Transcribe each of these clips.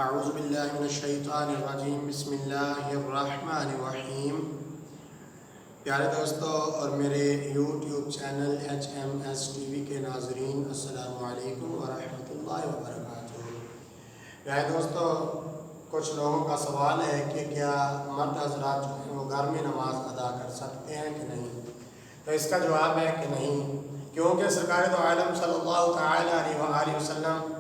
اعوذ باللہ من الشیطان الرجیم بسم اللہ الرحمن الرحیم۔ پیارے دوستو اور میرے یوٹیوب چینل HMS TV کے ناظرین، السلام علیکم ورحمۃ اللہ وبرکاتہ۔ پیارے دوستو، کچھ لوگوں کا سوال ہے کہ کیا مرد حضرات جو ہیں وہ گھر میں نماز ادا کر سکتے ہیں کہ نہیں؟ تو اس کا جواب ہے کہ نہیں، کیونکہ سرکار دو عالم صلی اللہ تعالی علیہ وآلہ وسلم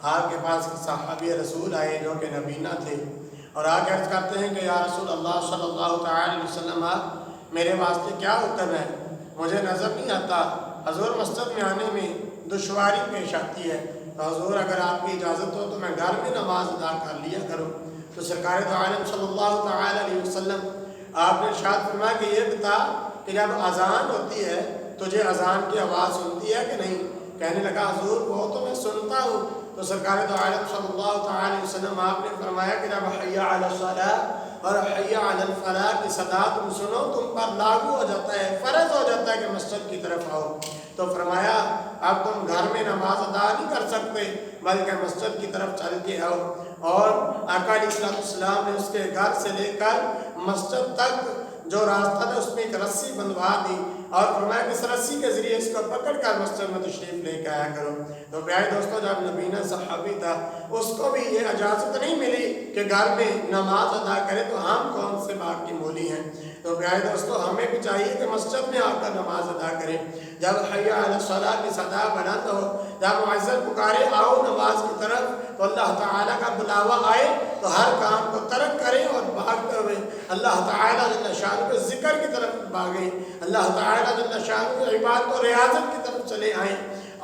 آپ کے پاس صحابی رسول آئے جو کہ نبینا تھے، اور آ کے عرض کرتے ہیں کہ یا رسول اللہ صلی اللہ تعالی علیہ وسلم، آپ میرے واسطے کیا حکم ہے؟ مجھے نظر نہیں آتا، حضور مسجد میں آنے میں دشواری پیش آتی ہے، تو حضور اگر آپ کی اجازت ہو تو میں گھر میں نماز ادا کر لیا کروں۔ تو سرکار دو عالم صلی اللہ تعالی علیہ وسلم آپ نے ارشاد فرمایا کہ یہ بتا کہ جب اذان ہوتی ہے تجھے اذان کی آواز سنتی ہے کہ نہیں؟ کہنے لگا حضور وہ تو میں سنتا ہوں۔ تو سرکار دو عالم صلی اللہ تعالی علیہ وسلم آپ نے فرمایا کہ جب حی علی الصلاۃ اور حی علی الفلاح کی صدا تم سنو، تم پر لاگو ہو جاتا ہے، فرض ہو جاتا ہے کہ مسجد کی طرف آؤ۔ تو فرمایا اب تم گھر میں نماز ادا نہیں کر سکتے بلکہ مسجد کی طرف چل کے آؤ۔ اور آقا علیہ السلام نے اس کے گھر سے لے کر مسجد تک جو راستہ تھا اس میں ایک رسی بندھوا دی اور فرمایا کہ اس رسی کے ذریعے اس کو پکڑ کر مسجد میں تشریف لے کے آیا کرو۔ تو پیارے دوستوں، جب نبینا صحابی تھا اس کو بھی یہ اجازت نہیں ملی کہ گھر میں نماز ادا کرے، تو ہم کون سے باپ کی مولی ہیں؟ تو پیارے دوستوں، ہمیں بھی چاہیے کہ مسجد میں آ کر نماز ادا کریں۔ جب حی علی الصلاۃ کی صدا بلند ہو، جب مؤذن پکارے آؤ نماز کی طرف، تو اللہ تعالیٰ کا بلاوا آئے تو ہر کام کو ترک کریں اور بھاگتے ہوئے اللہ تعالیٰ جل شانہ کے ذکر کی طرف بھاگیں، اللہ تعالیٰ جل شانہ کے عبادت و ریاضت کی طرف چلے آئیں۔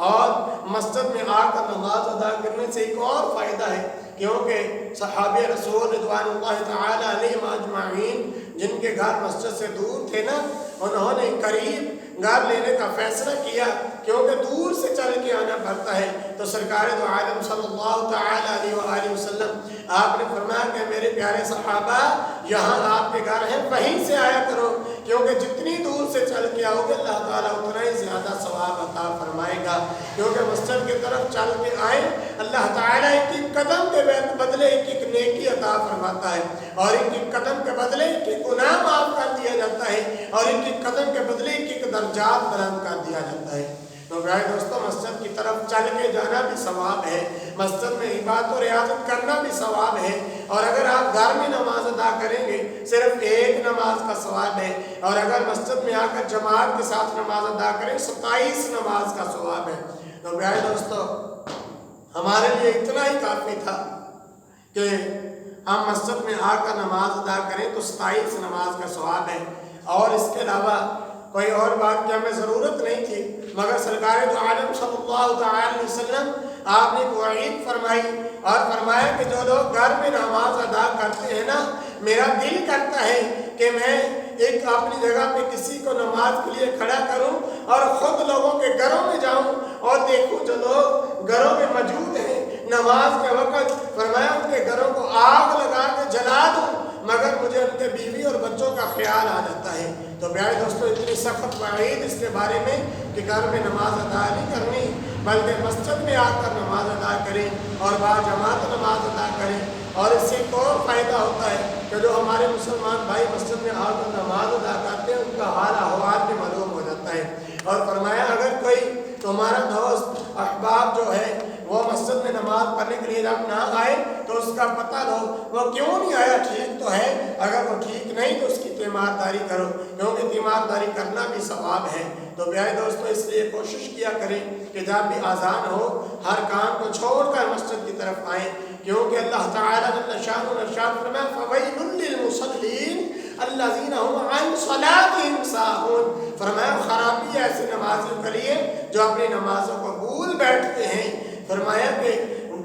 اور مسجد میں آ کر نماز ادا کرنے سے ایک اور فائدہ ہے، کیونکہ صحابہ رسول رضوان اللہ تعالی علیہم اجمعین جن کے گھر مسجد سے دور تھے نا، انہوں نے قریب گھر لینے کا فیصلہ کیا، کیونکہ دور سے چل کے آنا پڑتا ہے۔ تو سرکار دو عالم صلی اللہ تعالی علیہ وآلہ وسلم آپ نے فرمایا کہ میرے پیارے صحابہ، یہاں آپ کے گھر ہیں وہیں سے آیا کرو، کیونکہ جتنی دور سے چل کے آؤ گے اللہ تعالیٰ اتنا ہی زیادہ ثواب عطا فرمائے گا۔ کیونکہ مسجد کی طرف چل کے آئیں، اللہ تعالیٰ ایک ایک قدم کے بدلے ایک ایک نیکی عطا فرماتا ہے، اور ایک ایک قدم کے بدلے ایک ایک گناہ معاف کر دیا جاتا ہے، اور ایک ایک قدم کے بدلے ایک ایک درجات بلند کر دیا جاتا ہے۔ تو پیارے دوستوں، مسجد کی طرف چل کے جانا بھی ثواب ہے، مسجد میں عبادت و ریاضت کرنا بھی ثواب ہے، اور اگر آپ گھر میں نماز ادا کریں گے صرف ایک نماز کا ثواب ہے، اور اگر مسجد میں آ کر جماعت کے ساتھ نماز ادا کریں 27 نماز کا ثواب ہے۔ تو پیارے دوستوں، ہمارے لیے اتنا ہی کافی تھا کہ ہم مسجد میں آ کر نماز ادا کریں تو 27 نماز کا ثواب ہے، اور اس کے علاوہ کوئی اور بات کی ہمیں ضرورت نہیں تھی، مگر سرکار دو عالم صلی اللہ تعالی علیہ وسلم آپ نے توعید فرمائی اور فرمایا کہ جو لوگ گھر میں نماز ادا کرتے ہیں نا، میرا دل کرتا ہے کہ میں ایک اپنی جگہ پہ کسی کو نماز کے لیے کھڑا کروں اور خود لوگوں کے گھروں میں جاؤں اور دیکھوں جو لوگ گھروں میں موجود ہیں نماز کے وقت، فرمایا ان کے گھروں کو آگ لگا کے جلا دوں، مگر مجھے ان کے بیوی اور بچوں کا خیال آ جاتا ہے۔ تو پیارے دوستوں، اتنی سخت وعید اس کے بارے میں کہ گھر میں نماز ادا نہیں کرنی بلکہ مسجد میں آ کر نماز ادا کریں اور باجماعت نماز ادا کریں۔ اور اس سے ایک اور فائدہ ہوتا ہے کہ جو ہمارے مسلمان بھائی مسجد میں آ کر نماز ادا کرتے ہیں ان کا حال احوال بھی معلوم ہو جاتا ہے۔ اور فرمایا اگر کوئی تمہارا دوست احباب جو ہے وہ مسجد میں نماز پڑھنے کے لیے جب نہ آئے تو اس کا پتہ لو وہ کیوں نہیں آیا، ٹھیک تو ہے، اگر وہ ٹھیک نہیں تو اس کی تیمارداری کرو، کیونکہ تیمارداری کرنا بھی ثواب ہے۔ تو پیارے دوستو، اس لیے کوشش کیا کریں کہ جب بھی اذان ہو ہر کام کو چھوڑ کر مسجد کی طرف آئیں، کیونکہ اللہ تعالیٰ جل شانہ نے ارشاد فرمایا فَوَيْلٌ لِّلْمُصَلِّينَ الَّذِينَ هُمْ عَنْ صَلَاتِهِمْ سَاهُونَ، فرمایا خرابی ہے ایسے نمازیوں کے لیے جو اپنی نمازوں کو بھول بیٹھتے ہیں۔ فرمایا کہ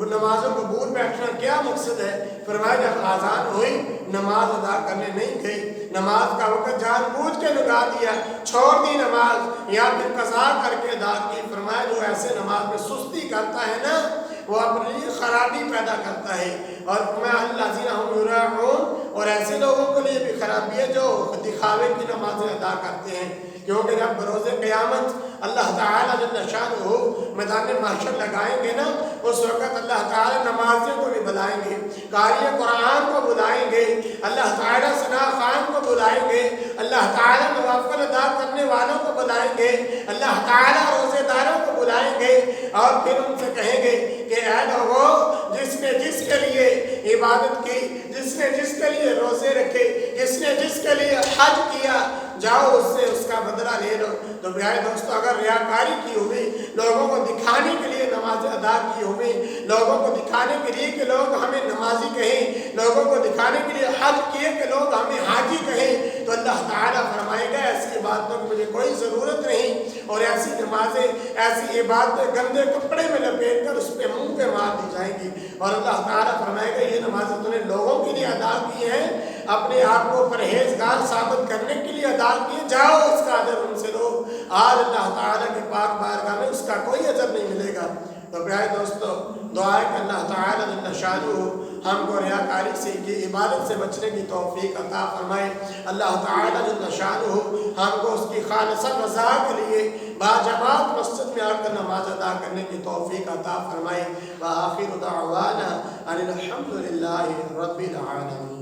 نمازوں کو بھول بیٹھنا کیا مقصد ہے؟ فرمایا جب اذان ہوئی نماز ادا کرنے نہیں گئی، نماز کا وقت جان بوجھ کے لگا دیا، چھوڑ دی نماز یا پھر قضا کر کے ادا کی، فرمایا جو ایسے نماز میں سستی کرتا ہے نا وہ اپنے لیے خرابی پیدا کرتا ہے۔ اور فرمایا الذین ھم یراؤون، اور ایسے لوگوں کے لیے بھی خرابی ہے جو دکھاوے کی نمازیں ادا کرتے ہیں، کیونکہ جب بروز قیامت اللہ تعالیٰ جل شانہ میدان محشر لگائیں گے نا، اس وقت اللہ تعالیٰ نمازیوں کو بھی بلائیں گے، قاری قرآن کو بلائیں گے، اللہ تعالیٰ ثنا خوان کو بلائیں گے، اللہ تعالیٰ نوافل ادا کرنے والوں کو بلائیں گے، اللہ تعالیٰ روزے داروں کو بلائیں گے، اور پھر ان سے کہیں گے کہ اے لوگو، جس نے جس کے لیے عبادت کی، جس نے جس کے لیے روزے رکھے، جس نے جس کے لیے حج کیا، جاؤ اس سے اس کا بدلہ لے لو۔ تو پیارے دوستو، اگر ریاکاری کی ہوئی، لوگوں کو دکھانے کے لیے نماز ادا کی ہوئی، لوگوں کو دکھانے کے لیے کہ لوگ ہمیں نمازی کہیں، لوگوں کو دکھانے کے لیے حج کیے کہ لوگ ہمیں حاجی کہیں، تو اللہ تعالیٰ فرمائے گا ایسی باتوں کی مجھے کوئی ضرورت نہیں، اور ایسی نمازیں، ایسی عبادتیں گندے کپڑے میں لپیٹ کر اس پہ منہ پہ مار دی جائیں گی، اور اللہ تعالیٰ فرمائے گا یہ نمازیں تم نے لوگوں کے لیے ادا کی ہیں، اپنے آپ کو پرہیزگار ثابت کرنے کے لیے ادا کیے، جاؤ اس کا اجر ان سے لو۔ آج اللہ تعالیٰ کے پاک بارگاہ میں اس کا کوئی اجر نہیں ملے گا۔ تو پیارے دوستو، دعا ہے کہ اللہ تعالیٰ جل شانہ ہم کو ریاکاری سے، یہ عبادت سے بچنے کی توفیق عطا فرمائے۔ اللہ تعالیٰ جل شانہ ہم کو اس کی خالص رضا کے لیے باجماعت مسجد میں آ کر نماز ادا کرنے کی توفیق عطا فرمائے۔ وآخر دعوانا ان الحمد للہ رب العالمین۔